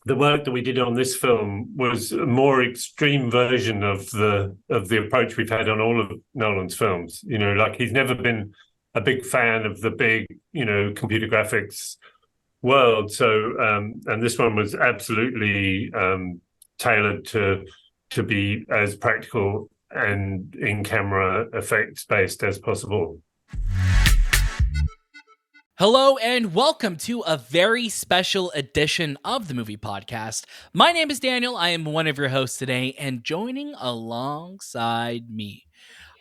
the work that we did on this film was a more extreme version of the approach we've had on all of Nolan's films. Like he's never been a big fan of the big, computer graphics world. So, and this one was absolutely tailored to be as practical and in camera effects based as possible. Hello and welcome to a very special edition of the Movie Podcast. My name is Daniel. I am one of your hosts today, and joining alongside me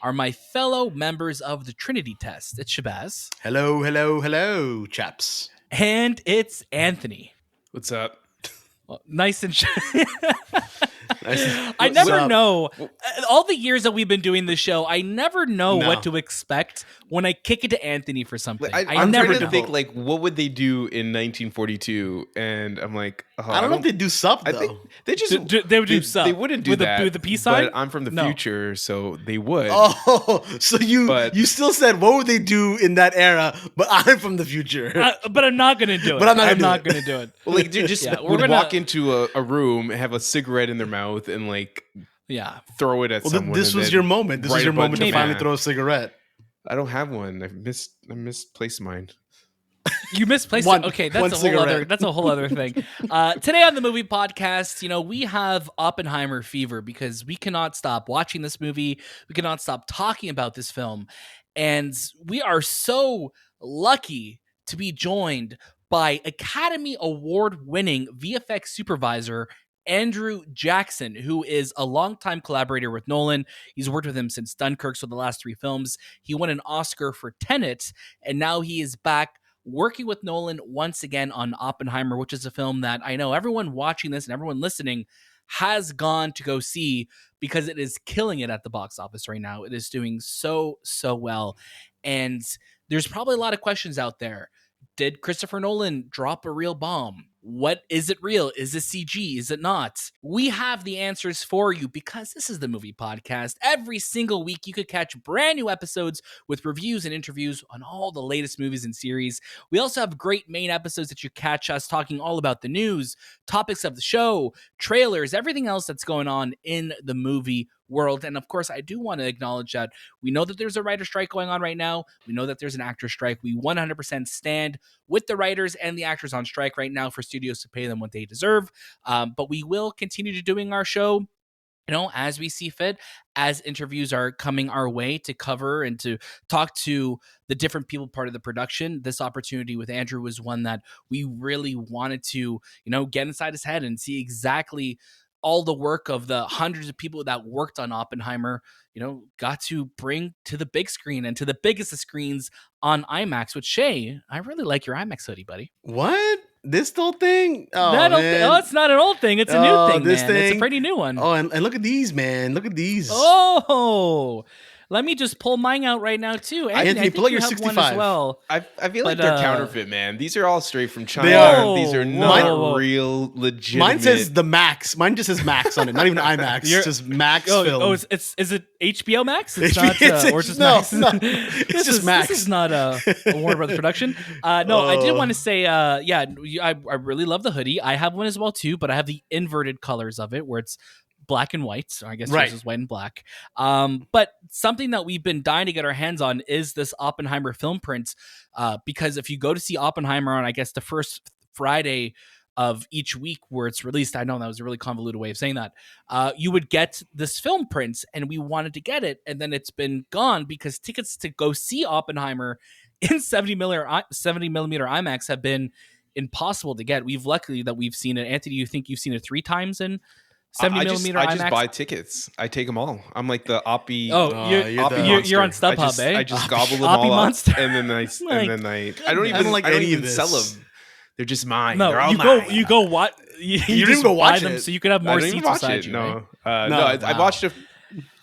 are my fellow members of the Trinity Test. It's Shahbaz. Hello, chaps. And it's Anthony. What's up? Well, nice and Nice. I never know. All the years that we've been doing this show, I never know what to expect when I kick it to Anthony for something. I'm never trying to think, like, what would they do in 1942? And I'm like, I don't know if they do sub, though. I think they just they would do sub. They wouldn't do that with the peace sign. But I'm from the future, so they would. Oh, so you still said what would they do in that era? But I'm from the future. But I'm not gonna do it. But I'm not gonna do it. Well, like, dude, just would walk into a room, have a cigarette in their mouth, and throw it at someone. This was your moment. This was your moment to finally throw a cigarette. I don't have one. I misplaced mine. You misplaced it. Okay, that's a whole other thing. Today on the Movie Podcast, we have Oppenheimer fever because we cannot stop watching this movie. We cannot stop talking about this film, and we are so lucky to be joined by Academy Award-winning VFX supervisor Andrew Jackson, who is a longtime collaborator with Nolan. He's worked with him since Dunkirk, so the last 3 films. He won an Oscar for Tenet, and now he is back working with Nolan once again on Oppenheimer, which is a film that I know everyone watching this and everyone listening has gone to go see because it is killing it at the box office right now. It is doing so well. And there's probably a lot of questions out there. Did Christopher Nolan drop a real bomb? What is it real? Is this CG? Is it not? We have the answers for you because this is the Movie Podcast. Every single week, you could catch brand new episodes with reviews and interviews on all the latest movies and series. We also have great main episodes that you catch us talking all about the news, topics of the show, trailers, everything else that's going on in the movie world. And of course, I do want to acknowledge that we know that there's a writer strike going on right now. We know that there's an actor strike. We 100% stand with the writers and the actors on strike right now for studios to pay them what they deserve. But we will continue to doing our show, as we see fit, as interviews are coming our way to cover and to talk to the different people part of the production. This opportunity with Andrew was one that we really wanted to, get inside his head and see exactly all the work of the hundreds of people that worked on Oppenheimer, got to bring to the big screen and to the biggest of screens on IMAX. Which, Shay, I really like your IMAX hoodie, buddy. What? This old thing? It's not an old thing. It's a new thing, this man. It's a pretty new one. Oh, and look at these, man. Look at these. Oh, let me just pull mine out right now, too. Anthony, pull out your 65. One as well. I feel like they're counterfeit, man. These are all straight from China. They are. These are not real, legitimate. Mine says the Max. Mine just says Max on it. Not even IMAX. It's just Max film. Oh, is it HBO Max? It's not, or just Max? No, it's just Max. This is not a Warner Brothers production. No, I did want to say, I really love the hoodie. I have one as well, too, but I have the inverted colors of it, where it's black and white. So I guess yours is white and black. But something that we've been dying to get our hands on is this Oppenheimer film print. Because if you go to see Oppenheimer on, I guess, the first Friday of each week where it's released, I know that was a really convoluted way of saying that, you would get this film print, and we wanted to get it, and then it's been gone because tickets to go see Oppenheimer in 70 millimeter IMAX have been impossible to get. We've seen it. Anthony, you think you've seen it 3 times in 70 millimeter IMAX? I just buy tickets. I take them all. I'm like the Oppie. Oh, you're on StubHub, I just gobble them all up, and then I don't even sell them. They're just mine. No, they're all you mine. You go watch. You didn't go watch them it, so you could have more seats beside you. No, right? I watched it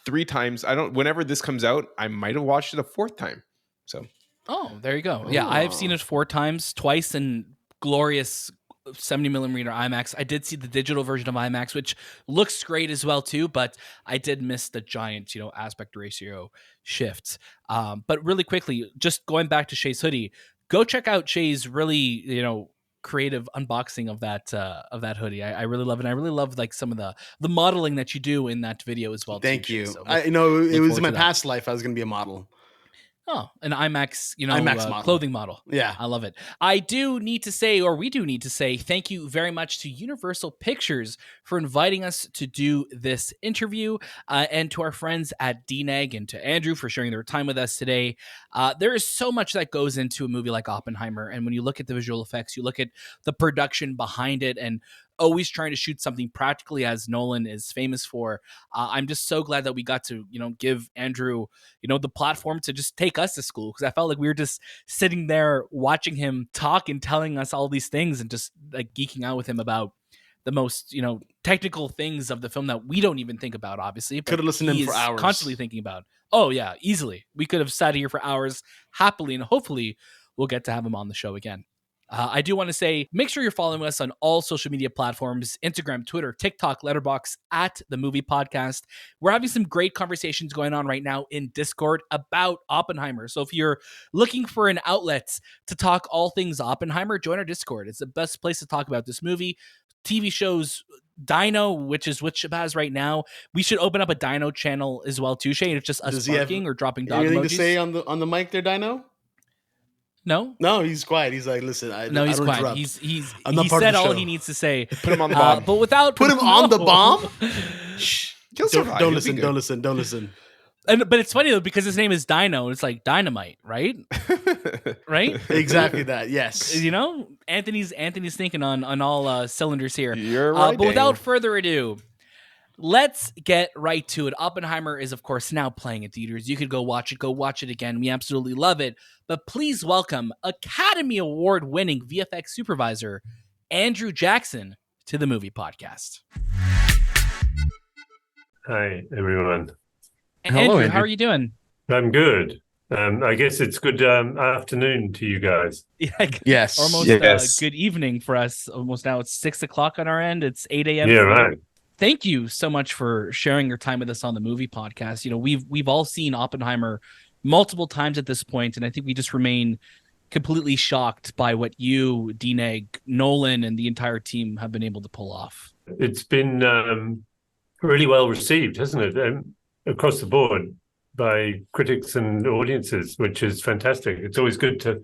3 times. Whenever this comes out, I might have watched it a 4th time. So. Oh, there you go. Yeah, I've seen it 4 times, twice in glorious 70 millimeter IMAX. I did see the digital version of IMAX, which looks great as well too, but I did miss the giant, aspect ratio shifts. But really quickly, just going back to Shay's hoodie, go check out Shay's really, creative unboxing of that hoodie. I really love it. I really love like some of the modeling that you do in that video as well. Thank too, you. So I know it was in my past life. I was going to be a model. Oh, an IMAX, model. clothing model. Yeah. I love it. I do need to say, or we do need to say, thank you very much to Universal Pictures for inviting us to do this interview, and to our friends at DNEG and to Andrew for sharing their time with us today. There is so much that goes into a movie like Oppenheimer, and when you look at the visual effects, you look at the production behind it, and always trying to shoot something practically, as Nolan is famous for. I'm just so glad that we got to, give Andrew, the platform to just take us to school, because I felt like we were just sitting there watching him talk and telling us all these things and just like geeking out with him about the most, technical things of the film that we don't even think about, obviously. Could have listened to him for hours. Constantly thinking about. Oh yeah, easily. We could have sat here for hours happily, and hopefully we'll get to have him on the show again. I do want to say, make sure you're following us on all social media platforms, Instagram, Twitter, TikTok, Letterboxd, at The Movie Podcast. We're having some great conversations going on right now in Discord about Oppenheimer. So if you're looking for an outlet to talk all things Oppenheimer, join our Discord. It's the best place to talk about this movie, TV shows, Dino, which is what Shahbaz right now. We should open up a Dino channel as well too, Shane. It's just us barking or dropping dog anything emojis. To say on the mic there, Dino? No, he's quiet. He's like, listen, he's quiet. Interrupt. He said all he needs to say. Put him on the bomb. But without put him on the bomb. Shh. Don't listen. But it's funny though, because his name is Dino, and it's like dynamite, right? Right? Exactly that. Yes. Anthony's thinking on all cylinders here. You're right. But without further ado, let's get right to it. Oppenheimer is, of course, now playing in theaters. You could go watch it again. We absolutely love it. But please welcome Academy Award-winning VFX supervisor Andrew Jackson to the Movie Podcast. Hi, everyone. Andrew, how are you doing? I'm good. I guess it's good afternoon to you guys. Yeah, yes. Almost good evening for us. Almost now it's 6 o'clock on our end. It's 8 a.m. Yeah, right. Thank you so much for sharing your time with us on the Movie Podcast. We've all seen Oppenheimer multiple times at this point, and I think we just remain completely shocked by what you, DNEG, Nolan, and the entire team have been able to pull off. It's been really well received, hasn't it? Across the board by critics and audiences, which is fantastic. It's always good to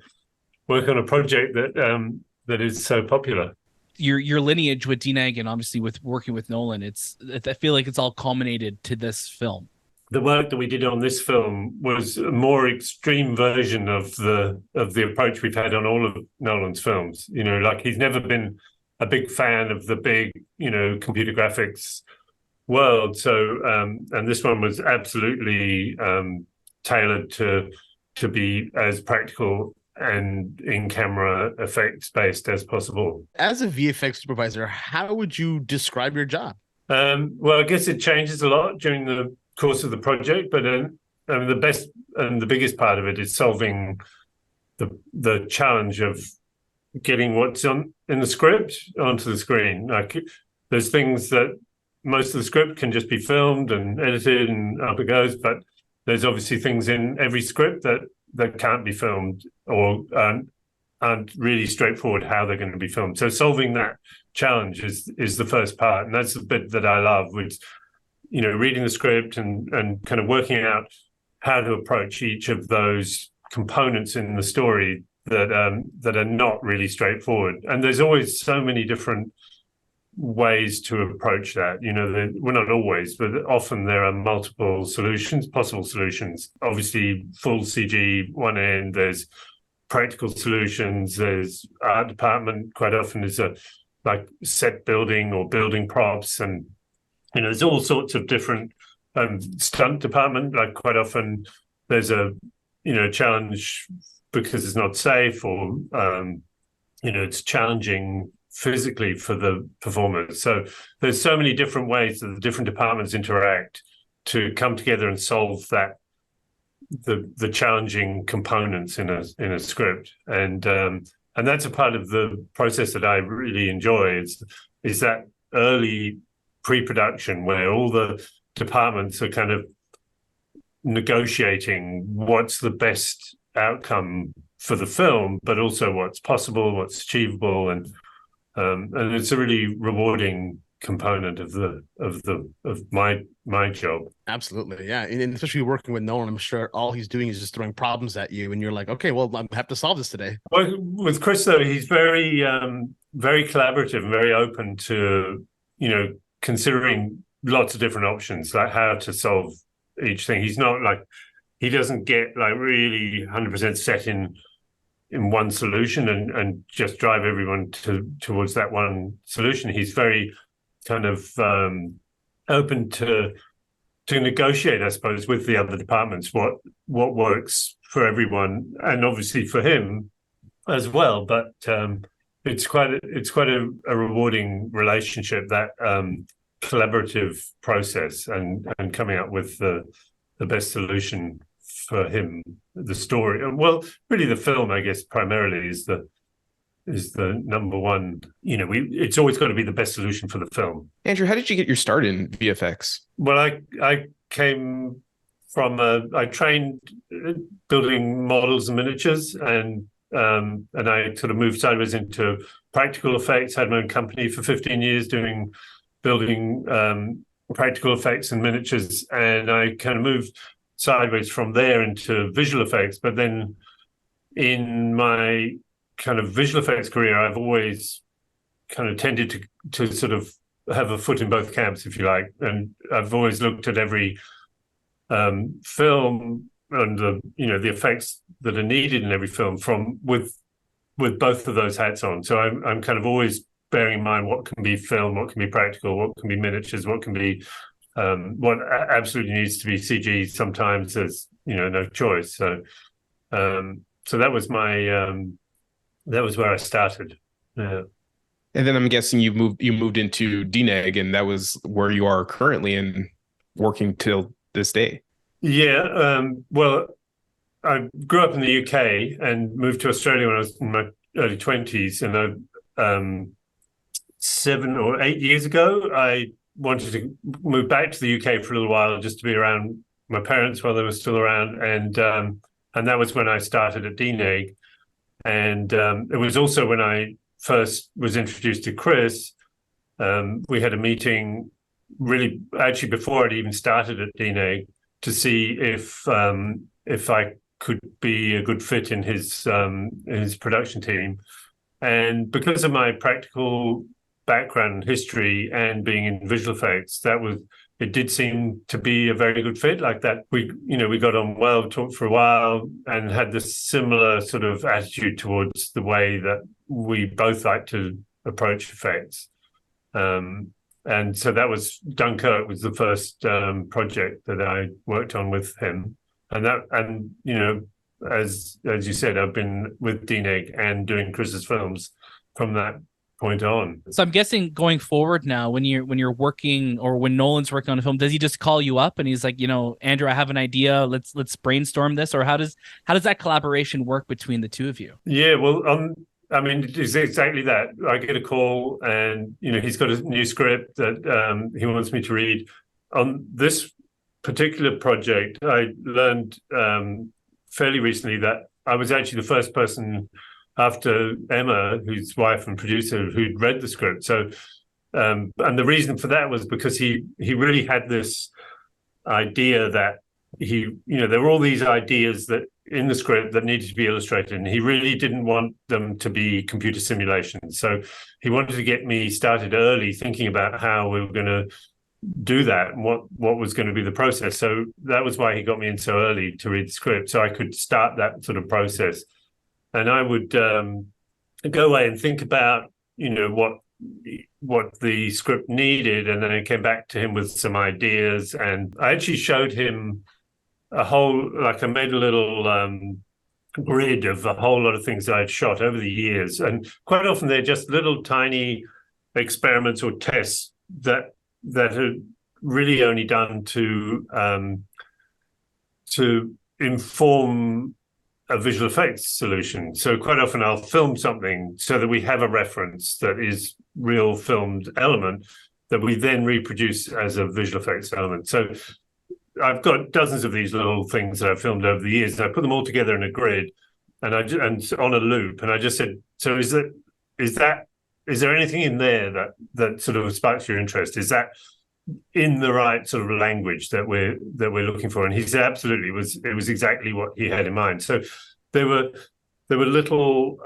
work on a project that is so popular. Your lineage with DNEG and obviously with working with Nolan, I feel like it's all culminated to this film. The work that we did on this film was a more extreme version of the approach we've had on all of Nolan's films. Like he's never been a big fan of the big, computer graphics world. So, and this one was absolutely tailored to be as practical and in-camera effects based as possible. As a VFX supervisor, how would you describe your job? Well, I guess it changes a lot during the course of the project, but the best and the biggest part of it is solving the challenge of getting what's in the script onto the screen. Like there's things that most of the script can just be filmed and edited and up it goes, but there's obviously things in every script that can't be filmed or aren't really straightforward how they're going to be filmed. So solving that challenge is the first part, and that's the bit that I love, which reading the script and kind of working out how to approach each of those components in the story that are not really straightforward. And there's always so many different ways to approach that. Well, not always, but often there are multiple possible solutions. Obviously, full CG one end, there's practical solutions, there's art department. Quite often is like set building or building props, and there's all sorts of different stunt department. Like quite often there's a challenge because it's not safe, or it's challenging physically for the performers. So there's so many different ways that the different departments interact to come together and solve that the challenging components in a script. And that's a part of the process that I really enjoy is that early pre-production where all the departments are kind of negotiating what's the best outcome for the film, but also what's possible, what's achievable, and it's a really rewarding component of my job. Absolutely, yeah, and especially working with Nolan, I'm sure all he's doing is just throwing problems at you, and you're like, okay, well, I have to solve this today. Well, with Chris though, he's very very collaborative and very open to considering lots of different options, like how to solve each thing. He's not like, he doesn't get like really 100% set in one solution and just drive everyone towards that one solution. He's very kind of open to negotiate, I suppose, with the other departments what works for everyone, and obviously for him as well. But it's quite a rewarding relationship, that collaborative process, and coming up with the best solution for him. The story, well, really the film, I guess, primarily is the number one. It's always got to be the best solution for the film. Andrew, how did you get your start in VFX? Well, I came from I trained building models and miniatures, and I sort of moved sideways into practical effects. Had my own company for 15 years building practical effects and miniatures, and I kind of moved sideways from there into visual effects. But then in my kind of visual effects career, I've always kind of tended to sort of have a foot in both camps, if you like. And I've always looked at every film and the effects that are needed in every film with both of those hats on. So I'm kind of always bearing in mind what can be film, what can be practical, what can be miniatures, what can be what absolutely needs to be CG. Sometimes there's no choice. So that was that was where I started. Yeah. And then I'm guessing you moved into DNEG, and that was where you are currently and working till this day. Yeah. Well, I grew up in the UK and moved to Australia when I was in my early 20s, and 7 or 8 years ago, I wanted to move back to the UK for a little while, just to be around my parents while they were still around, and that was when I started at DNEG. And it was also when I first was introduced to Chris. We had a meeting, really, actually before I'd even started at DNEG, to see if I could be a good fit in his production team. And because of my practical background, history, and being in visual effects, it did seem to be a very good fit. Like that, we got on well, talked for a while, and had this similar sort of attitude towards the way that we both like to approach effects. And so that was Dunkirk was the first project that I worked on with him, and as you said, I've been with DNEG and doing Chris's films from that point on. So I'm guessing going forward now, when you're working, or when Nolan's working on a film, does he just call you up and he's like, Andrew, I have an idea, let's brainstorm this? Or how does that collaboration work between the two of you? Yeah, well, I mean, it's exactly that. I get a call, and he's got a new script that he wants me to read. On this particular project, I learned fairly recently that I was actually the first person after Emma, who's wife and producer, who'd read the script. So, and the reason for that was because he really had this idea that there were all these ideas that in the script that needed to be illustrated, and he really didn't want them to be computer simulations. So he wanted to get me started early, thinking about how we were going to do that and what was going to be the process. So that was why he got me in so early to read the script, so I could start that sort of process. And I would go away and think about, what the script needed, and then I came back to him with some ideas. And I actually showed him I made a little grid of a whole lot of things that I'd shot over the years. And quite often they're just little tiny experiments or tests that are really only done to inform a visual effects solution. So quite often I'll film something so that we have a reference that is real filmed element that we then reproduce as a visual effects element. So I've got dozens of these little things that I've filmed over the years, and I put them all together in a grid, and on a loop, and I just said, so is there anything in there that sort of sparks your interest? Is that in the right sort of language that we're looking for? And he said absolutely, it was exactly what he had in mind. So there were little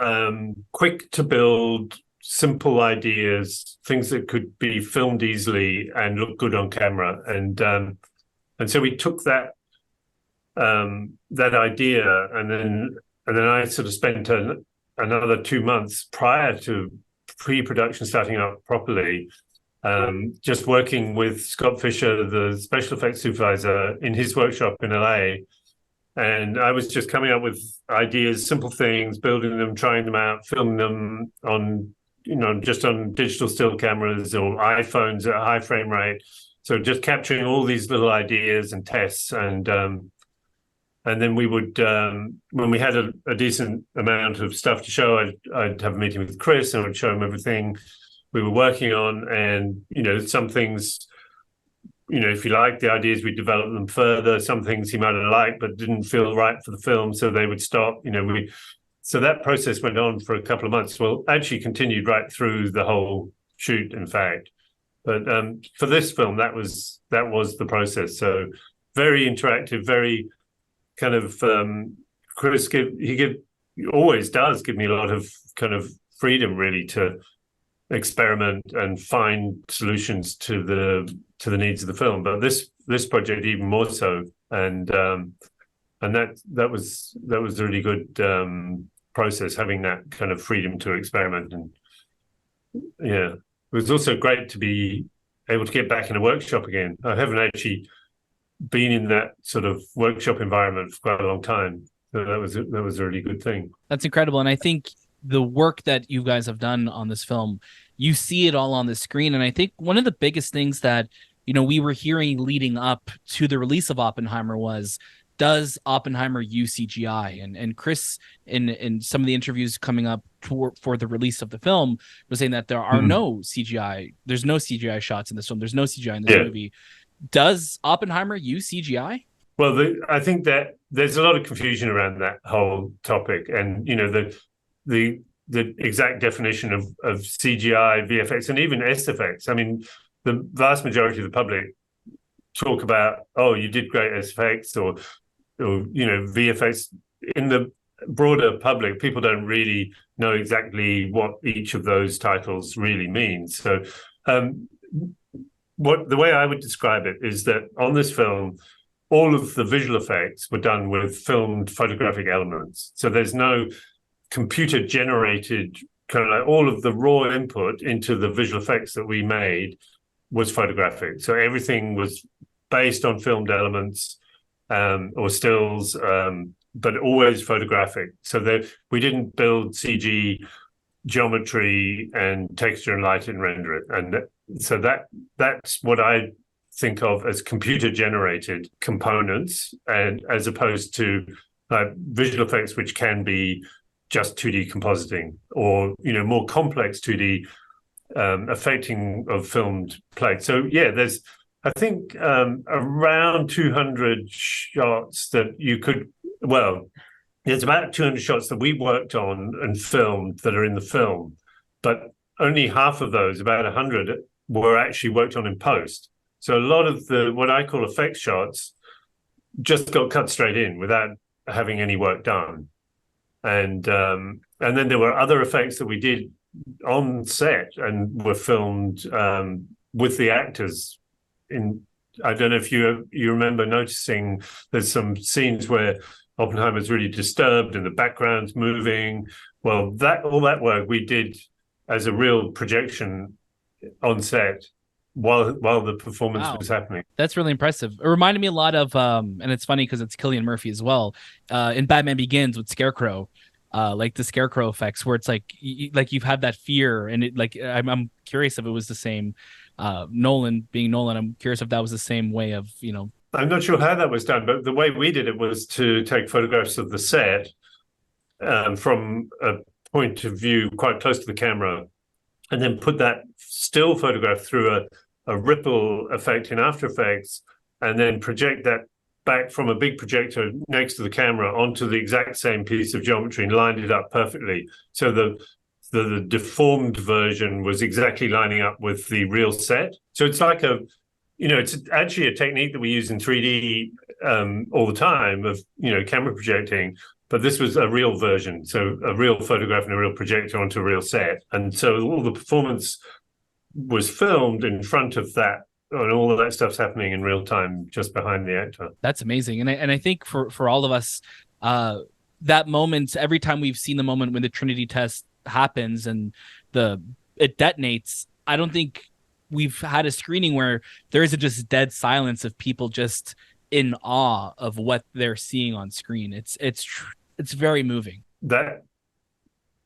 quick to build, simple ideas, things that could be filmed easily and look good on camera, and so we took that idea, and then I sort of spent another 2 months prior to pre-production starting up properly, just working with Scott Fisher, the special effects supervisor, in his workshop in LA. And I was just coming up with ideas, simple things, building them, trying them out, filming them on, just on digital still cameras or iPhones at a high frame rate. So just capturing all these little ideas and tests, and then we would, when we had a decent amount of stuff to show, I'd have a meeting with Chris and I'd show him everything we were working on. And, some things, if you like the ideas, we developed them further. Some things he might have liked but didn't feel right for the film, so they would stop. So that process went on for a couple of months. Well, actually continued right through the whole shoot, in fact. But for this film, that was the process. So very interactive, very kind of Chris always does give me a lot of kind of freedom, really, to experiment and find solutions to the needs of the film. But this project even more so, and that was a really good process, having that kind of freedom to experiment. And yeah, it was also great to be able to get back in a workshop again. I haven't actually been in that sort of workshop environment for quite a long time. So that was a really good thing. That's incredible. And I think the work that you guys have done on this film, you see it all on the screen. And I think one of the biggest things that, we were hearing leading up to the release of Oppenheimer was, does Oppenheimer use CGI? And Chris, in some of the interviews coming up for the release of the film, was saying that there are no CGI. There's no CGI shots in this film. There's no CGI in this movie. Does Oppenheimer use CGI? Well, I think that there's a lot of confusion around that whole topic, and the exact definition of CGI, VFX, and even SFX. I mean, the vast majority of the public talk about, oh, you did great SFX, or VFX. In the broader public, people don't really know exactly what each of those titles really means. So the way I would describe it is that on this film, all of the visual effects were done with filmed photographic elements. So there's no computer generated, kind of like all of the raw input into the visual effects that we made was photographic. So everything was based on filmed elements or stills, but always photographic. So we didn't build CG geometry and texture and light and render it. And so that's what I think of as computer generated components, and as opposed to visual effects, which can be just 2D compositing, or more complex 2D affecting of filmed plates. So yeah, there's I think around 200 shots that you could, there's about 200 shots that we worked on and filmed that are in the film, but only half of those, about 100, were actually worked on in post. So a lot of the what I call effect shots just got cut straight in without having any work done. And then there were other effects that we did on set and were filmed with the actors. I don't know if you remember noticing there's some scenes where Oppenheimer's really disturbed and the background's moving. Well, all that work we did as a real projection on set while the performance was happening. That's really impressive. It reminded me a lot of, and it's funny because it's Cillian Murphy as well, in Batman Begins with Scarecrow, like the Scarecrow effects, where it's like you've had that fear, and it like I'm curious if it was the same. Nolan being Nolan, I'm curious if that was the same way of I'm not sure how that was done, but the way we did it was to take photographs of the set from a point of view quite close to the camera, and then put that still photograph through a ripple effect in After Effects, and then project that back from a big projector next to the camera onto the exact same piece of geometry and lined it up perfectly. So the deformed version was exactly lining up with the real set. So it's like it's actually a technique that we use in 3D all the time of, camera projecting. But this was a real version, so a real photograph and a real projector onto a real set. And so all the performance was filmed in front of that, and all of that stuff's happening in real time just behind the actor. That's amazing. And I think for all of us, that moment, every time we've seen the moment when the Trinity test happens and it detonates, I don't think we've had a screening where there is just dead silence of people just in awe of what they're seeing on screen. It's very moving. That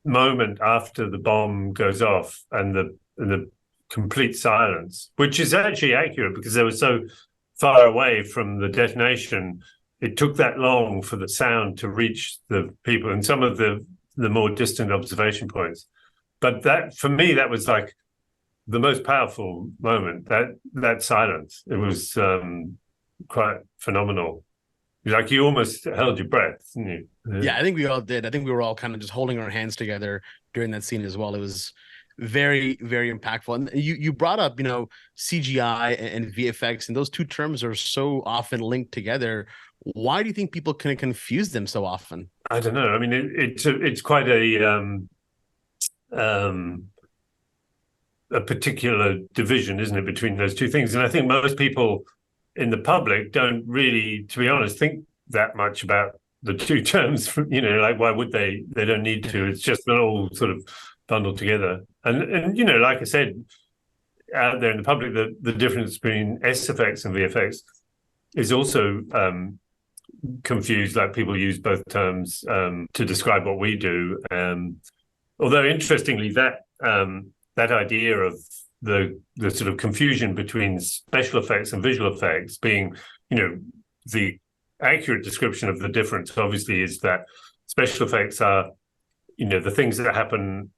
moment after the bomb goes off and the complete silence, which is actually accurate because they were so far away from the detonation, it took that long for the sound to reach the people and some of the more distant observation points. But that, for me, that was like the most powerful moment, that silence. It was quite phenomenal. Like you almost held your breath, didn't you? Yeah, I think we all did. I think we were all kind of just holding our hands together during that scene as well. It was very, very impactful. And you brought up, CGI and VFX, and those two terms are so often linked together. Why do you think people can confuse them so often? I don't know. I mean, it's quite a particular division, isn't it, between those two things? And I think most people in the public don't really, to be honest, think that much about the two terms. Like why would they? They don't need to. It's just not all sort of bundled together. And like I said, out there in the public, the difference between SFX and VFX is also confused. Like people use both terms to describe what we do. Although interestingly, that idea of the sort of confusion between special effects and visual effects being, the accurate description of the difference obviously is that special effects are, the things that happen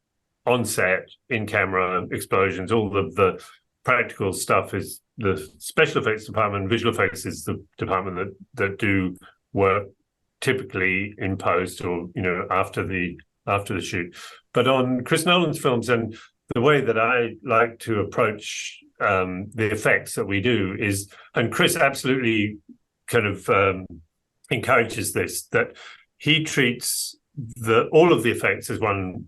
on set, in camera, explosions, all of the practical stuff is the special effects department. Visual effects is the department that do work typically in post or, after the shoot. But on Chris Nolan's films, and the way that I like to approach the effects that we do is, and Chris absolutely kind of encourages this, that he treats all of the effects as one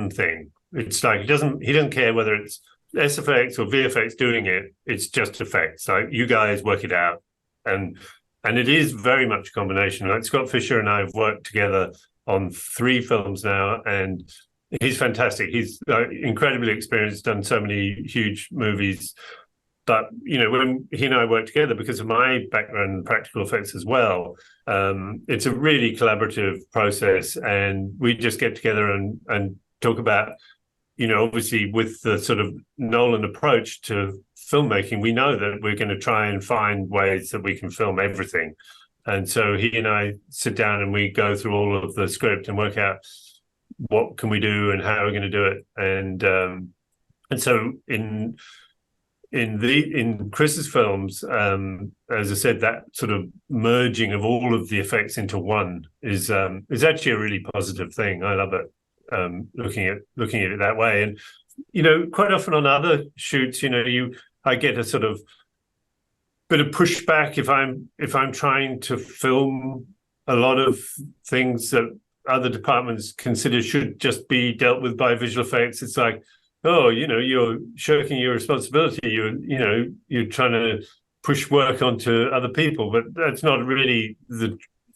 thing. It's like he doesn't care whether it's SFX or VFX doing it. It's just effects. Like you guys work it out, and it is very much a combination. Like Scott Fisher and I have worked together on 3 films now, and he's fantastic. He's incredibly experienced, done so many huge movies. But, when he and I work together, because of my background in practical effects as well, it's a really collaborative process. And we just get together and talk about, obviously with the sort of Nolan approach to filmmaking, we know that we're going to try and find ways that we can film everything. And so he and I sit down and we go through all of the script and work out what can we do and how we're going to do it. And so in Chris's films, as I said, that sort of merging of all of the effects into one is actually a really positive thing. I love it, looking at it that way. And quite often on other shoots, I get a sort of bit of pushback if I'm trying to film a lot of things that other departments consider should just be dealt with by visual effects. It's like, oh, you're shirking your responsibility. You're trying to push work onto other people, but that's not really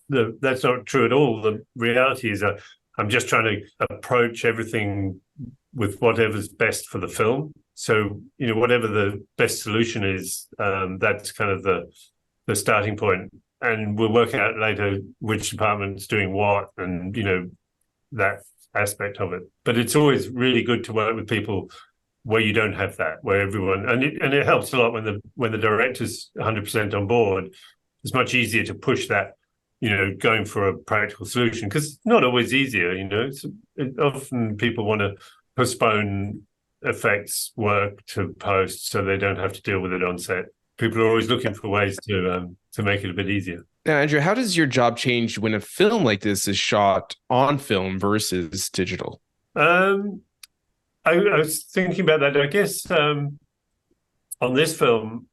that's not true at all. The reality is that I'm just trying to approach everything with whatever's best for the film. So, whatever the best solution is, that's kind of the starting point. And we'll work out later which department's doing what and, that aspect of it. But it's always really good to work with people where you don't have that, where everyone, and it helps a lot when the director's 100% on board. It's much easier to push that, going for a practical solution, because it's not always easier, often people want to postpone effects work to post so they don't have to deal with it on set. people are always looking for ways to make it a bit easier. Now, Andrew, how does your job change when a film like this is shot on film versus digital? I was thinking about that. I guess on this film,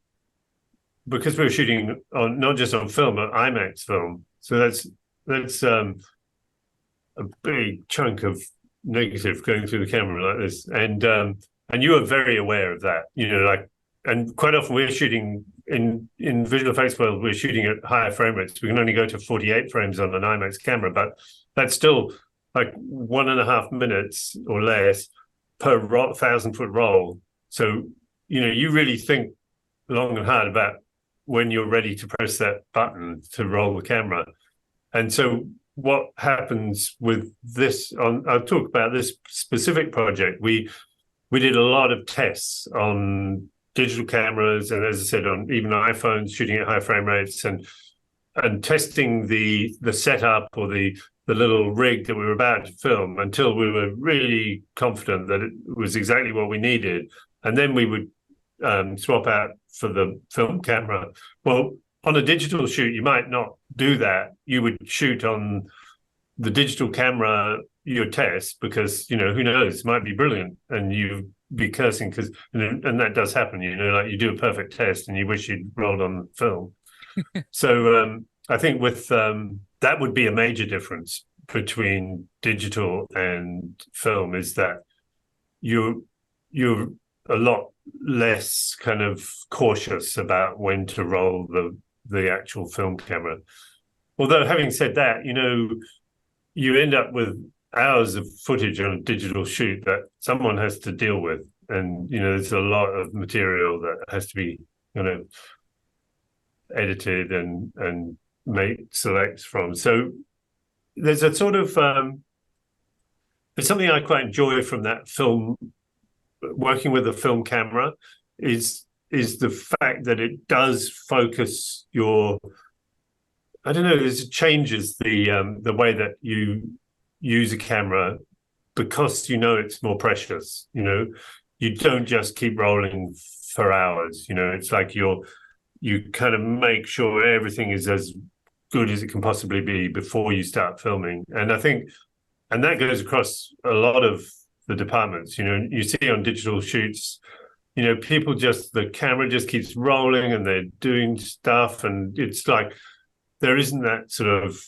because we were shooting on not just on film, but IMAX film, so that's a big chunk of negative going through the camera like this, and you are very aware of that, and quite often we're shooting in visual effects world, we're shooting at higher frame rates. We can only go to 48 frames on an IMAX camera, but that's still like 1.5 minutes or less per 1,000-foot roll. So, you really think long and hard about when you're ready to press that button to roll the camera. And so what happens with this, I'll talk about this specific project. We did a lot of tests on digital cameras, and as I said, on even iPhones, shooting at high frame rates, and testing the setup or the little rig that we were about to film until we were really confident that it was exactly what we needed. And then we would swap out for the film camera. Well, on a digital shoot, you might not do that. You would shoot on the digital camera your test because, who knows, it might be brilliant and you be cursing because, and that does happen, like you do a perfect test and you wish you'd rolled on film. So I think with that would be a major difference between digital and film, is that you're a lot less kind of cautious about when to roll the actual film camera. Although having said that, you end up with hours of footage on a digital shoot that someone has to deal with. And, there's a lot of material that has to be, edited and make selects from. So there's a sort of, there's something I quite enjoy from that film, working with a film camera, is the fact that it does focus your, I don't know, it changes the way that you use a camera because it's more precious. You don't just keep rolling for hours. It's like you kind of make sure everything is as good as it can possibly be before you start filming. And I think, and that goes across a lot of the departments. You see on digital shoots, people the camera just keeps rolling and they're doing stuff, and it's like there isn't that sort of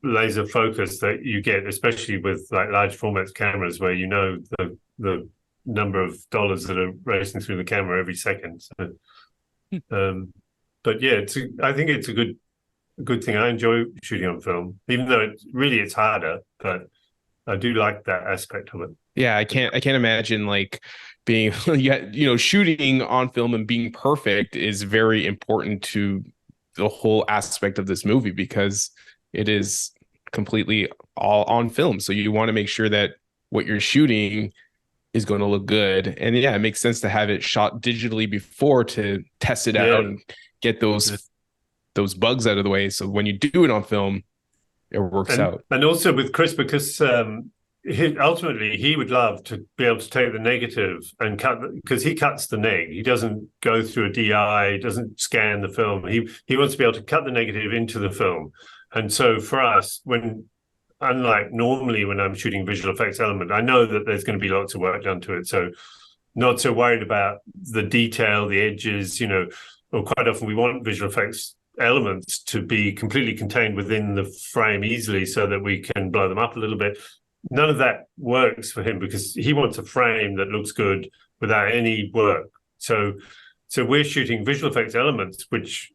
laser focus that you get, especially with like large format cameras where the number of dollars that are racing through the camera every second. So, but yeah, I think it's a good thing. I enjoy shooting on film, even though it's harder, but I do like that aspect of it. Yeah, I can't imagine like being shooting on film and being perfect is very important to the whole aspect of this movie because it is completely all on film. So you want to make sure that what you're shooting is going to look good. And yeah, it makes sense to have it shot digitally before to test it out and get those bugs out of the way. So when you do it on film, it works out. And also with Chris, because ultimately he would love to be able to take the negative and cut, because he cuts the neg. He doesn't go through a DI, doesn't scan the film. He wants to be able to cut the negative into the film. And so for us, unlike normally when I'm shooting visual effects element, I know that there's going to be lots of work done to it. So not so worried about the detail, the edges, or quite often we want visual effects elements to be completely contained within the frame easily so that we can blow them up a little bit. None of that works for him because he wants a frame that looks good without any work. So we're shooting visual effects elements which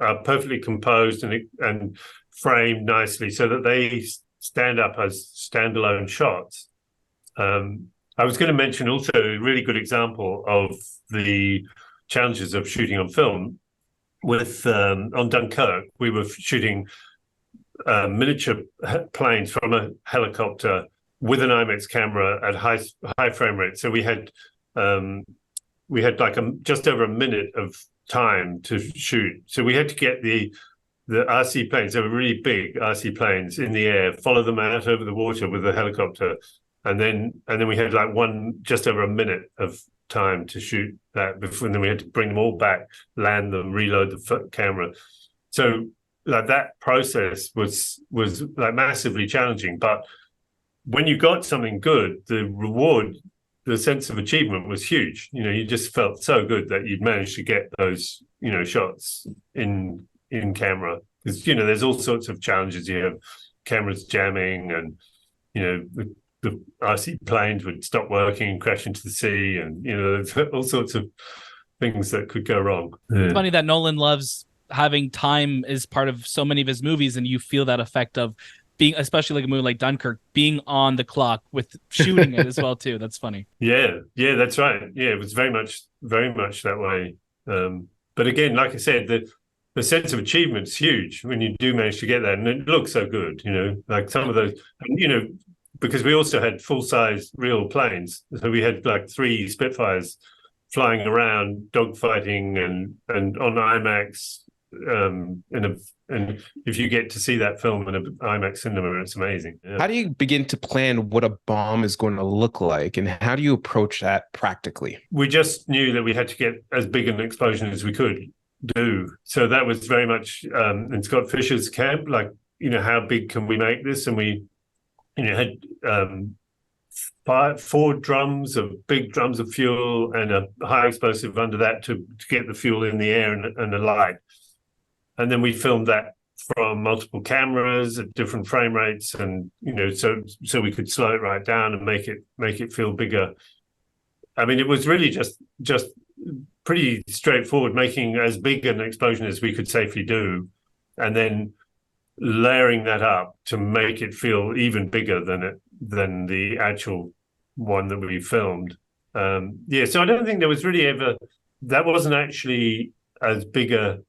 are perfectly composed and framed nicely so that they stand up as standalone shots. I was going to mention also a really good example of the challenges of shooting on film. With on Dunkirk, we were shooting miniature planes from a helicopter with an IMAX camera at high frame rate. So we had like just over a minute of time to shoot. So we had to get the RC planes, they were really big RC planes, in the air, follow them out over the water with the helicopter, and then we had like just over a minute of time to shoot that before, and then we had to bring them all back, land them, reload the camera. So like that process was like massively challenging. But when you got something good, the reward, the sense of achievement was huge. You just felt so good that you'd managed to get those, shots in camera. Because, there's all sorts of challenges. You have cameras jamming, and, the RC planes would stop working and crash into the sea, and, there's all sorts of things that could go wrong. It's funny that Nolan loves having time as part of so many of his movies, and you feel that effect of being, especially like a movie like Dunkirk, being on the clock with shooting it as well too. That's funny. Yeah, that's right. Yeah, it was very much that way. But again, like I said, the sense of achievement's huge when you do manage to get that, and it looks so good. Like some of those, because we also had full-size real planes, so we had like 3 Spitfires flying around, dogfighting, and on IMAX. And if you get to see that film in an IMAX cinema, it's amazing. Yeah. How do you begin to plan what a bomb is going to look like, and how do you approach that practically? We just knew that we had to get as big an explosion as we could do. So that was very much in Scott Fisher's camp, like, how big can we make this? And we, had 4 big drums of fuel and a high explosive under that to get the fuel in the air and the light. And then we filmed that from multiple cameras at different frame rates, and so we could slow it right down and make it feel bigger. I mean, it was really just pretty straightforward, making as big an explosion as we could safely do, and then layering that up to make it feel even bigger than the actual one that we filmed. So I don't think there was really ever, that wasn't actually as big a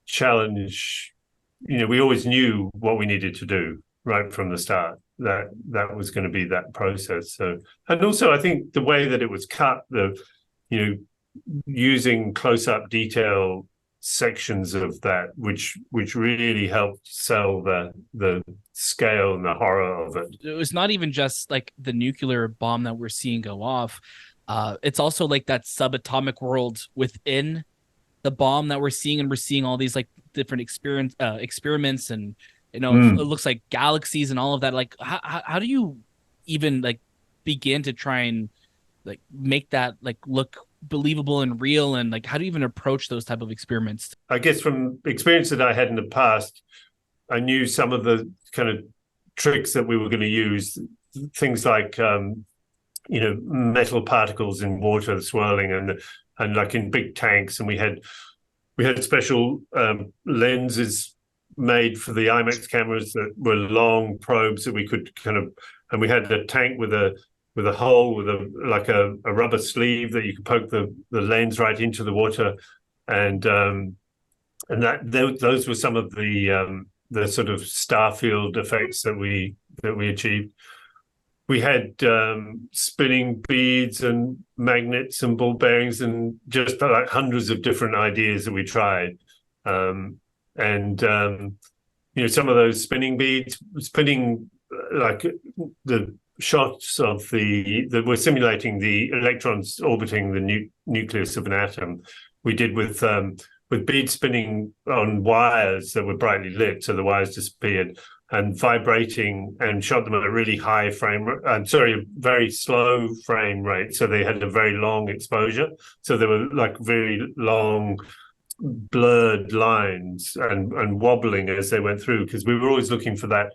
challenge. We always knew what we needed to do right from the start, that was going to be that process. So, and also I think the way that it was cut, using close-up detail sections of that, which really helped sell the scale and the horror of it. It was not even just like the nuclear bomb that we're seeing go off. It's also like that subatomic world within the bomb that we're seeing, and we're seeing all these like different experiments, and it looks like galaxies and all of that. Like how do you even like begin to try and like make that like look believable and real, and like how do you even approach those type of experiments? I guess from experience that I had in the past, I knew some of the kind of tricks that we were going to use, things like metal particles in water swirling, and like in big tanks, and we had special lenses made for the IMAX cameras that were long probes that we could and we had a tank with a hole with a rubber sleeve that you could poke the lens right into the water, and those were some of the sort of Starfield effects that we achieved. We had spinning beads and magnets and ball bearings, and just like hundreds of different ideas that we tried. Some of those spinning beads, like the shots of that were simulating the electrons orbiting the nucleus of an atom. We did with beads spinning on wires that were brightly lit, so the wires disappeared, and vibrating, and shot them at a really high very slow frame rate. So they had a very long exposure. So they were like very long, blurred lines and wobbling as they went through, because we were always looking for that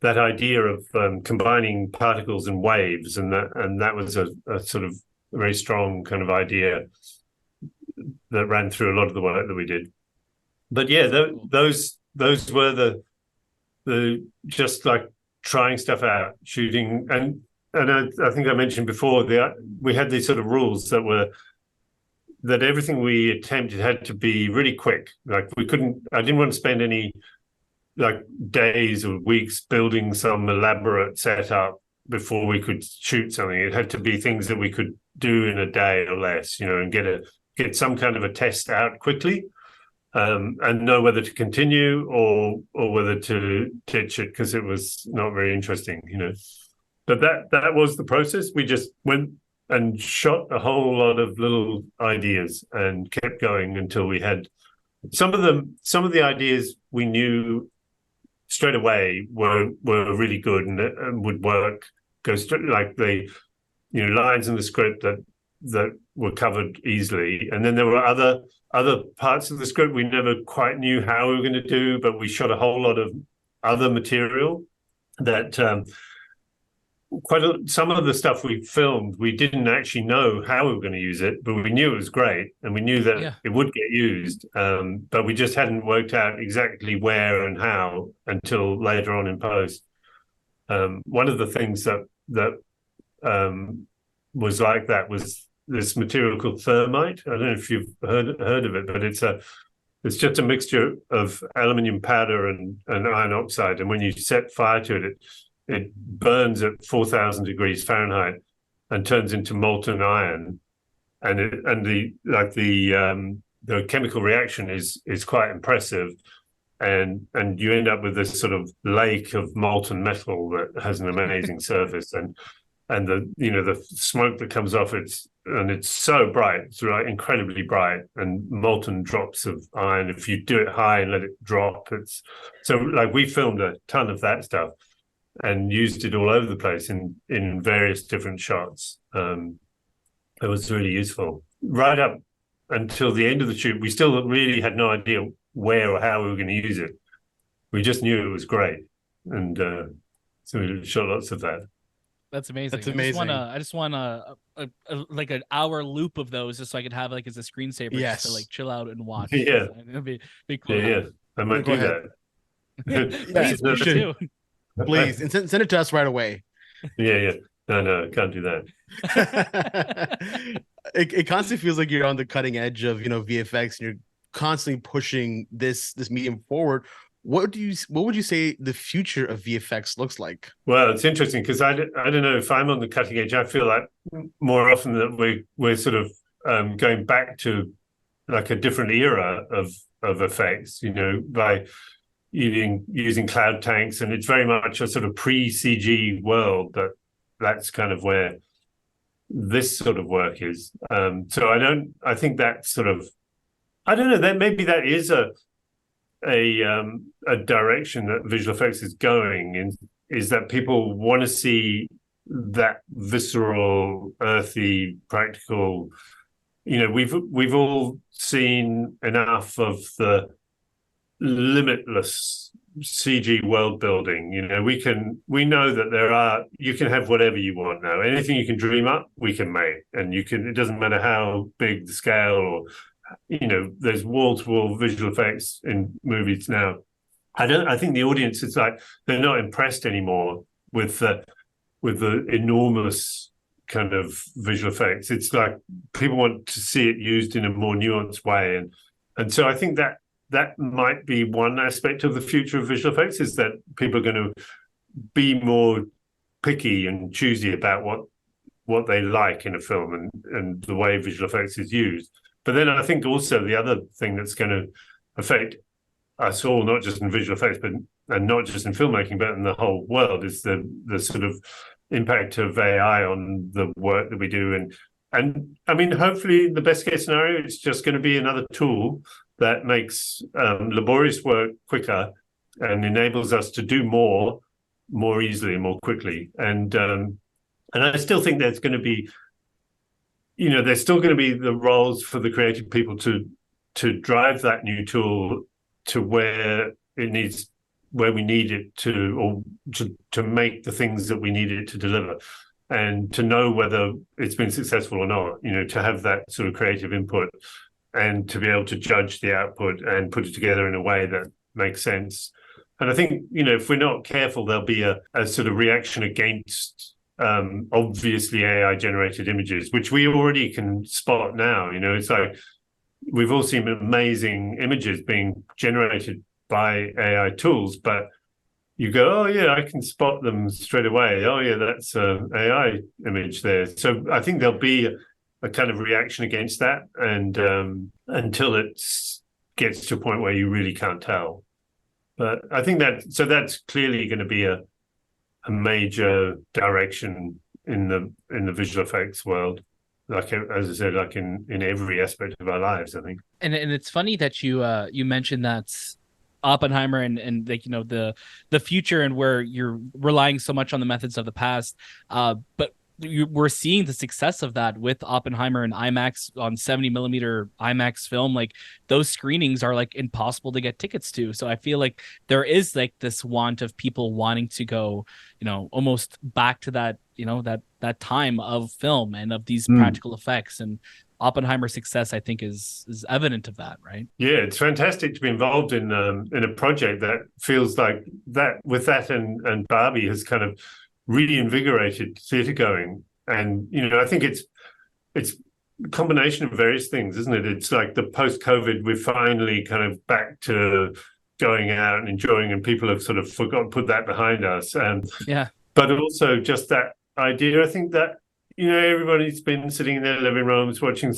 idea of combining particles and waves, and that was a sort of very strong kind of idea that ran through a lot of the work that we did. But yeah, those were the just like trying stuff out, shooting, and I think I mentioned before, we had these sort of rules that everything we attempted had to be really quick. Like I didn't want to spend any like days or weeks building some elaborate setup before we could shoot something. It had to be things that we could do in a day or less, and get some kind of a test out quickly. And know whether to continue or whether to ditch it because it was not very interesting, But that was the process. We just went and shot a whole lot of little ideas and kept going until we had some of the ideas we knew straight away were really good and would work, go straight, like the lines in the script that were covered easily. And then there were other parts of the script we never quite knew how we were going to do, but we shot a whole lot of other material that some of the stuff we filmed, we didn't actually know how we were going to use it, but we knew it was great and we knew that it would get used. But we just hadn't worked out exactly where and how until later on in post. One of the things that was like that was this material called thermite. I don't know if you've heard of it, but it's just a mixture of aluminium powder and iron oxide. And when you set fire to it, it burns at 4,000 degrees Fahrenheit and turns into molten iron. And the chemical reaction is quite impressive. And you end up with this sort of lake of molten metal that has an amazing surface. And the smoke that comes off it's so bright, it's like incredibly bright, and molten drops of iron. If you do it high and let it drop, it's so like we filmed a ton of that stuff and used it all over the place in various different shots. It was really useful. Right up until the end of the shoot, we still really had no idea where or how we were going to use it. We just knew it was great, and so we shot lots of that. That's amazing. That's amazing. I just want a like an hour loop of those, just so I could have like as a screensaver, just to like chill out and watch. Yeah, it'd be cool. Yeah, I might do that. Please, you should. Please, and send it to us right away. Yeah. No, I can't do that. It constantly feels like you're on the cutting edge of VFX, and you're constantly pushing this medium forward. What would you say the future of VFX looks like? Well, it's interesting because I don't know if I'm on the cutting edge. I feel like more often that we're sort of going back to like a different era of effects, by using cloud tanks, and it's very much a sort of pre-CG world that's kind of where this sort of work is. So I think that sort of, I don't know, that maybe that is a direction that visual effects is going in, is that people want to see that visceral, earthy, practical. We've all seen enough of the limitless CG world building. We know that you can have whatever you want now. Anything you can dream up, we can make, and it doesn't matter how big the scale or there's wall-to-wall visual effects in movies now. I think the audience is like, they're not impressed anymore with the enormous kind of visual effects. It's like people want to see it used in a more nuanced way, and so I think that might be one aspect of the future of visual effects, is that people are going to be more picky and choosy about what they like in a film and the way visual effects is used. But then I think also the other thing that's going to affect us all, not just in visual effects, and not just in filmmaking, but in the whole world, is the sort of impact of AI on the work that we do. And I mean, hopefully, the best case scenario, it's just going to be another tool that makes laborious work quicker and enables us to do more easily and more quickly. And I still think there's going to be, there's still going to be the roles for the creative people to drive that new tool to where we need it to make the things that we need it to deliver, and to know whether it's been successful or not. To have that sort of creative input and to be able to judge the output and put it together in a way that makes sense. And I think if we're not careful, there'll be a sort of reaction against obviously AI generated images, which we already can spot now. It's like we've all seen amazing images being generated by AI tools, but you go, oh yeah, I can spot them straight away. Oh yeah, that's an AI image there. So I think there'll be a kind of reaction against that, and until it gets to a point where you really can't tell. But I think that's clearly going to be a major direction the visual effects world. Like, as I said, like in every aspect of our lives, I think. And it's funny that you mentioned that Oppenheimer and like, you know, the future and where you're relying so much on the methods of the past. But we're seeing the success of that with Oppenheimer and IMAX on 70 millimeter IMAX film. Like, those screenings are like impossible to get tickets to. So I feel like there is like this want of people wanting to go, you know, almost back to that, you know, that time of film and of these practical effects. And Oppenheimer's success, I think, is evident of that, right? Yeah, it's fantastic to be involved in a project that feels like that, with that and Barbie, has kind of reinvigorated theatre going. And, you know, I think it's a combination of various things, isn't it? It's like the post-COVID, we're finally kind of back to going out and enjoying, and people have sort of forgotten, put that behind us. Yeah. But also just that idea, I think that, you know, everybody's been sitting in their living rooms watching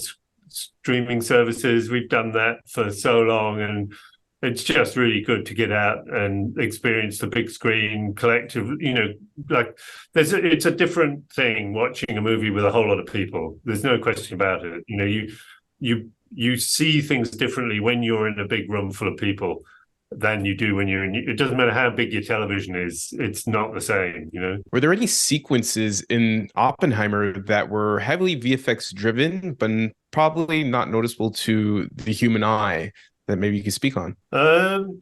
streaming services. We've done that for so long, and it's just really good to get out and experience the big screen collective. You know, like it's a different thing watching a movie with a whole lot of people. There's no question about it. You know, you see things differently when you're in a big room full of people than you do when you're in. It doesn't matter how big your television is, it's not the same, you know. Were there any sequences in Oppenheimer that were heavily VFX driven, but probably not noticeable to the human eye, that maybe you could speak on?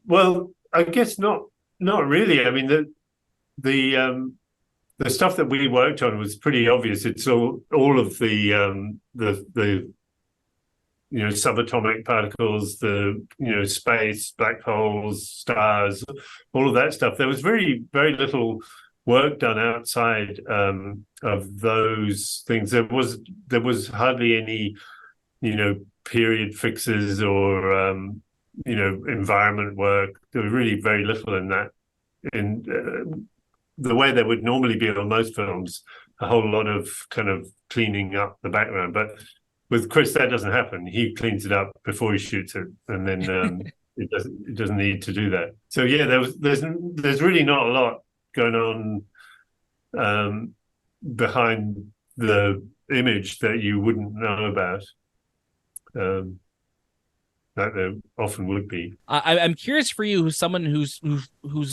Well, I guess not really. I mean, the stuff that we worked on was pretty obvious. It's all of the you know, subatomic particles, the, you know, space, black holes, stars, all of that stuff. There was very, very little work done outside of those things. There was hardly any, you know, period fixes or you know, environment work. There was really very little in that. In the way there would normally be on most films, a whole lot of kind of cleaning up the background, but with Chris, that doesn't happen. He cleans it up before he shoots it, and then it doesn't need to do that. So yeah, there's really not a lot going on behind the image that you wouldn't know about. That there often would be. I'm curious for you, who's someone who's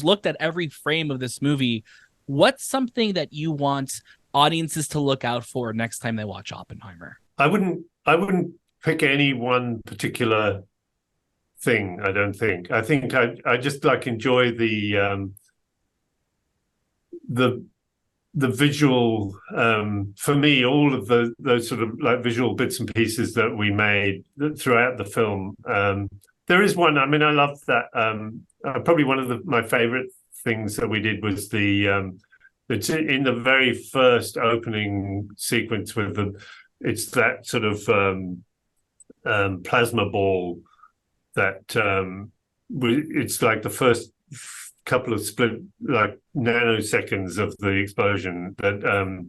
looked at every frame of this movie. What's something that you want audiences to look out for next time they watch Oppenheimer? I wouldn't pick any one particular thing. I don't think. I think I just like enjoy the visual. For me, all of those sort of like visual bits and pieces that we made throughout the film. There is one. I mean, I love that. Probably one of my favorite things that we did was it's in the very first opening sequence with it's that sort of plasma ball that it's like the first couple of split like nanoseconds of the explosion. That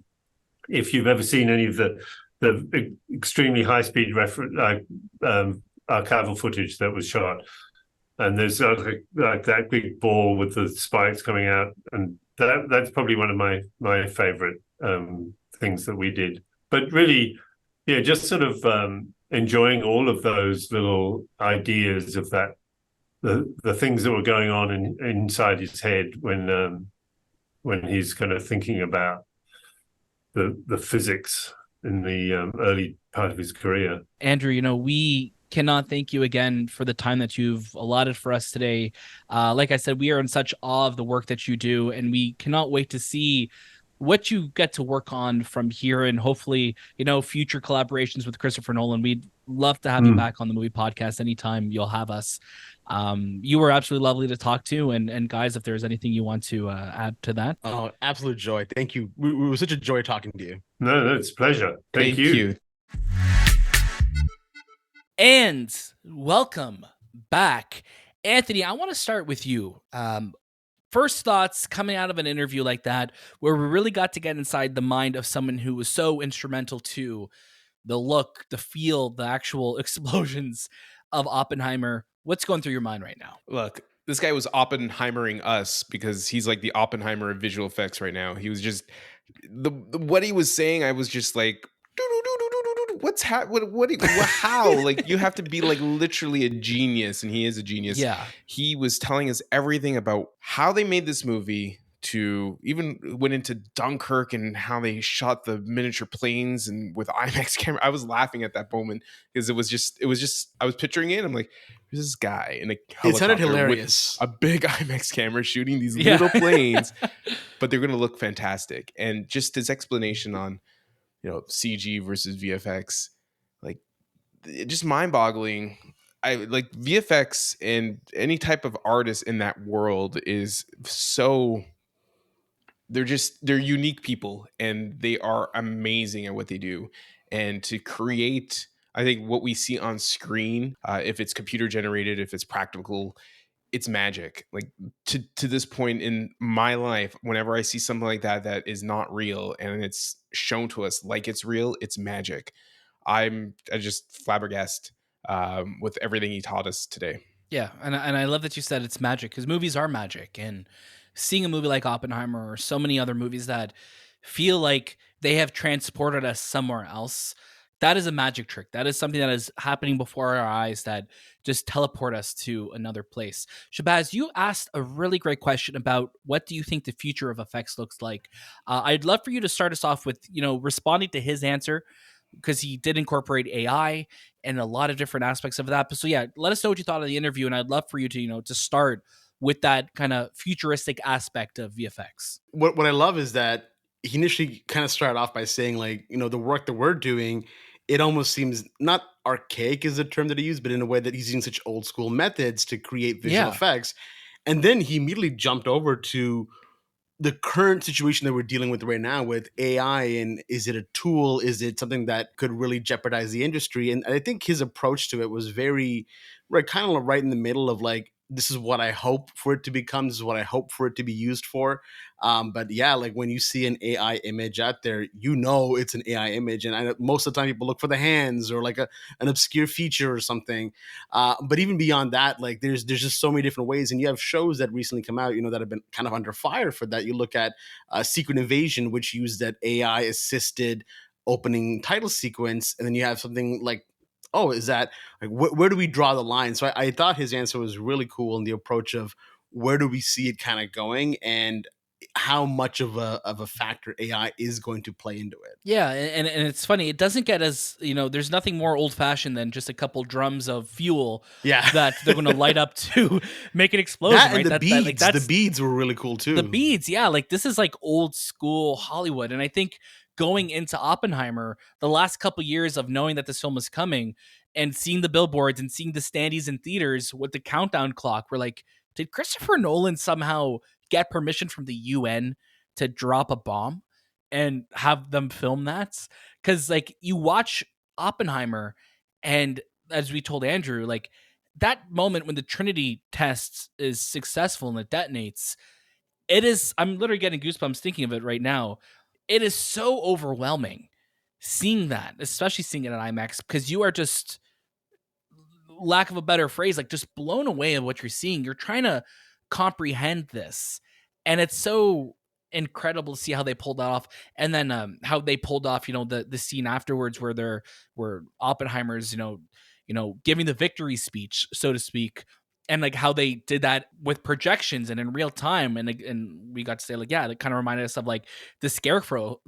if you've ever seen any of the extremely high speed archival footage that was shot, and there's like that big ball with the spikes coming out, and that's probably one of my favorite things that we did. But really, yeah, just sort of enjoying all of those little ideas of that, the things that were going on inside his head when he's kind of thinking about the physics in the early part of his career. Andrew, you know, we cannot thank you again for the time that you've allotted for us today. Like I said, we are in such awe of the work that you do, and we cannot wait to see what you get to work on from here, and hopefully, you know, future collaborations with Christopher Nolan. We'd love to have you back on the movie podcast anytime you'll have us. You were absolutely lovely to talk to, and guys, if there's anything you want to add to that. Oh, absolute joy. Thank you. It was such a joy talking to you. No, it's a pleasure. Thank you. And welcome back. Anthony, I want to start with you. First thoughts coming out of an interview like that, where we really got to get inside the mind of someone who was so instrumental to the look, the feel, the actual explosions of Oppenheimer. What's going through your mind right now? Look, this guy was Oppenheimering us, because he's like the Oppenheimer of visual effects right now. He was just what he was saying, I was just like, what's how? Like, you have to be like literally a genius, and he is a genius. Yeah. He was telling us everything about how they made this movie, to even went into Dunkirk and how they shot the miniature planes and with IMAX camera. I was laughing at that moment because it was just I was picturing it. I'm like, there's this guy in a helicopter, it sounded hilarious, with a big IMAX camera shooting these little planes, but they're going to look fantastic. And just his explanation on, CG versus VFX, like, just mind-boggling. I like VFX, and any type of artist in that world is so, they're unique people, and they are amazing at what they do. And to create, I think what we see on screen, if it's computer generated, if it's practical, it's magic. Like, to this point in my life, whenever I see something like that is not real and it's shown to us like it's real, it's magic. I just flabbergasted with everything he taught us today. Yeah, and I love that you said it's magic, because movies are magic, and seeing a movie like Oppenheimer or so many other movies that feel like they have transported us somewhere else, that is a magic trick. That is something that is happening before our eyes that just teleport us to another place. Shahbaz, you asked a really great question about what do you think the future of effects looks like. I'd love for you to start us off with, responding to his answer, because he did incorporate AI and a lot of different aspects of that. But so yeah, let us know what you thought of the interview, and I'd love for you to to start with that kind of futuristic aspect of VFX. What I love is that he initially kind of started off by saying, like, the work that we're doing, it almost seems not archaic is the term that he used, but in a way that he's using such old school methods to create visual effects. And then he immediately jumped over to the current situation that we're dealing with right now with AI, and is it a tool? Is it something that could really jeopardize the industry? And I think his approach to it was very, kind of right in the middle of like, this is what I hope for it to become. This is what I hope for it to be used for. But yeah, like when you see an AI image out there, it's an AI image. And most of the time people look for the hands or like an obscure feature or something. But even beyond that, like there's just so many different ways. And you have shows that recently come out, that have been kind of under fire for that. You look at Secret Invasion, which used that AI assisted opening title sequence. And then you have something like, oh, is that like where do we draw the line? So I thought his answer was really cool in the approach of where do we see it kind of going, and how much of a factor AI is going to play into it. Yeah, and it's funny. It doesn't get as, there's nothing more old-fashioned than just a couple drums of fuel that they're going to light up to make an explosion. And the beads. The beads were really cool too. The beads, yeah. Like this is like old school Hollywood. And I think going into Oppenheimer, the last couple years of knowing that this film was coming and seeing the billboards and seeing the standees in theaters with the countdown clock, we're like, did Christopher Nolan somehow get permission from the UN to drop a bomb and have them film that? Because like you watch Oppenheimer, and as we told Andrew, like that moment when the Trinity test is successful and it detonates, it is, I'm literally getting goosebumps thinking of it right now. It is so overwhelming seeing that, especially seeing it at IMAX, because you are just, lack of a better phrase, like just blown away at what you're seeing. You're trying to comprehend this, and it's so incredible to see how they pulled that off. And then how they pulled off, the scene afterwards where Oppenheimer's, giving the victory speech, so to speak, and like how they did that with projections and in real time, and we got to say like, yeah, that kind of reminded us of like the scarecrow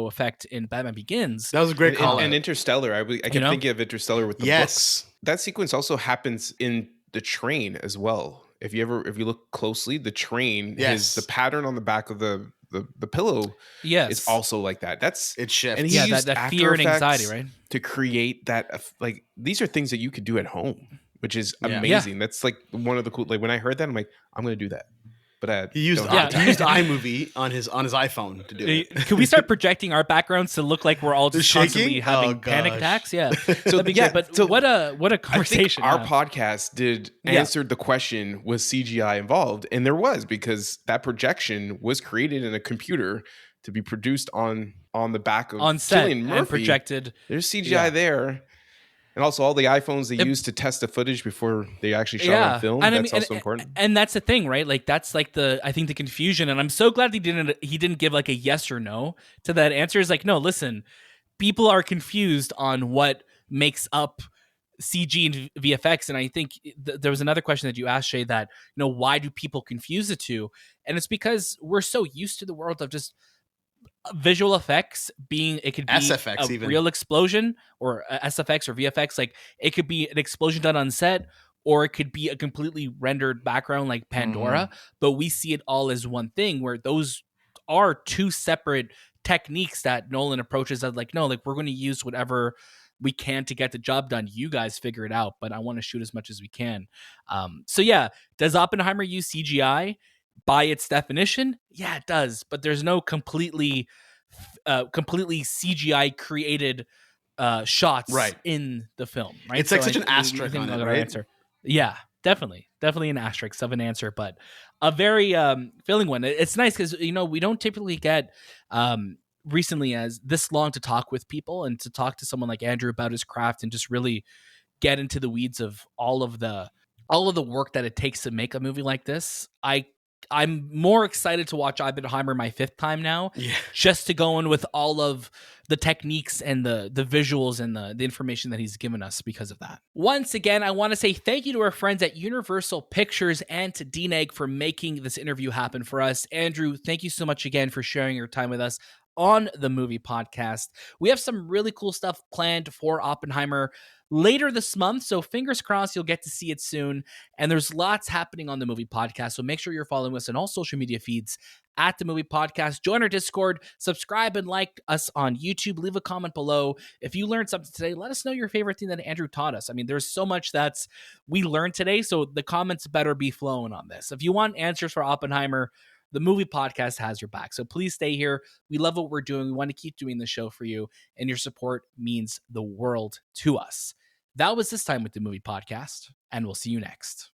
effect in Batman Begins. That was a great call. And Interstellar, I kept thinking of Interstellar with the books. That sequence also happens in the train as well. If you look closely, the train is the pattern on the back of the pillow. Yes, it's also like that. It shifts. And he used that fear and anxiety, right, to create that. Like these are things that you could do at home, which is amazing. That's like one of the cool. Like when I heard that, I'm like, I'm going to do that. But he used iMovie on his iPhone to do it. Can we start projecting our backgrounds to look like we're all just constantly having panic attacks? Yeah. So what a conversation. I think our podcast answered the question, was CGI involved? And there was, because that projection was created in a computer to be produced on the back of on set Cillian Murphy. and projected. There's CGI there. And also all the iPhones they use to test the footage before they actually shot on film. And that's also important. And that's the thing, right? Like that's like I think the confusion. And I'm so glad he didn't give like a yes or no to that answer. Is like, no, listen, people are confused on what makes up CG and VFX. And I think there was another question that you asked, Shay, that, why do people confuse the two? And it's because we're so used to the world of just visual effects it could be SFX a even. real explosion, or SFX or VFX. Like it could be an explosion done on set, or it could be a completely rendered background like Pandora. But we see it all as one thing, where those are two separate techniques that Nolan approaches as like, no, like we're going to use whatever we can to get the job done. You guys figure it out, but I want to shoot as much as we can. So yeah, does Oppenheimer use CGI? By its definition, yeah, it does. But there's no completely CGI created shots in the film, right? It's like such an asterisk on it, right? Answer. Yeah, definitely an asterisk of an answer, but a very filling one. It's nice because we don't typically get recently as this long to talk with people and to talk to someone like Andrew about his craft and just really get into the weeds of all of the work that it takes to make a movie like this. I'm more excited to watch Oppenheimer my 5th time now, just to go in with all of the techniques and the visuals and the information that he's given us because of that. Once again, I want to say thank you to our friends at Universal Pictures and to DNEG for making this interview happen for us. Andrew, thank you so much again for sharing your time with us on the movie podcast. We have some really cool stuff planned for Oppenheimer later this month, so fingers crossed you'll get to see it soon. And there's lots happening on the movie podcast, so make sure you're following us on all social media feeds at the movie podcast. Join our Discord, subscribe and like us on YouTube, leave a comment below. If you learned something today, let us know your favorite thing that Andrew taught us. I mean, there's so much we learned today, so the comments better be flowing on this. If you want answers for Oppenheimer, the movie podcast has your back. So please stay here. We love what we're doing. We want to keep doing the show for you, and your support means the world to us. That was this time with the movie podcast, and we'll see you next.